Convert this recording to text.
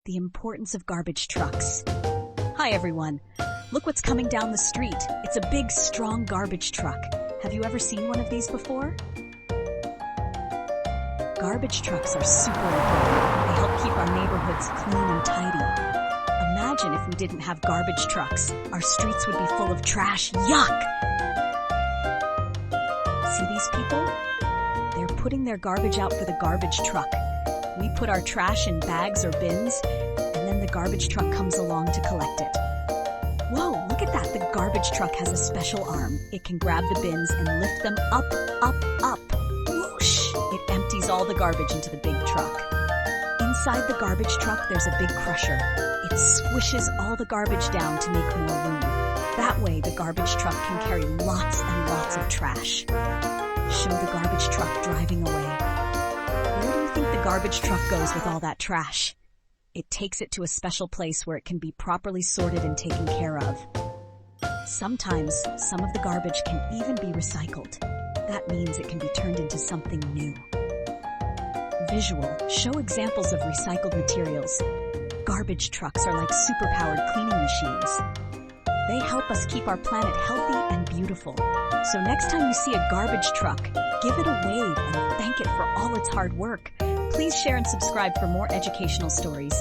the importance of garbage trucks. Hi everyone, look what's coming down the street. It's a big, strong garbage truck. Have you ever seen one of these before? Garbage trucks are super important. They help keep our neighborhoods clean and tidy. Imagine if we didn't have garbage trucks. Our streets would be full of trash. Yuck! See these people? They're putting their garbage out for the garbage truck. We put our trash in bags or bins, and then the garbage truck comes along to collect it. Whoa, look at that. The garbage truck has a special arm. It can grab the bins and lift them up, up, up. Whoosh! It empties all the garbage into the big truck. Inside the garbage truck, there's a big crusher. It squishes all the garbage down to make more room. That way, the garbage truck can carry lots and lots of trash. Show the garbage truck driving away. Where do you think the garbage truck goes with all that trash? It takes it to a special place where it can be properly sorted and taken care of. Sometimes, some of the garbage can even be recycled. That means it can be turned into something new. Visual, show examples of recycled materials. Garbage trucks are like superpowered cleaning machines. They help us keep our planet healthy and beautiful. So next time you see a garbage truck, give it a wave and thank it for all its hard work. Please share and subscribe for more educational stories.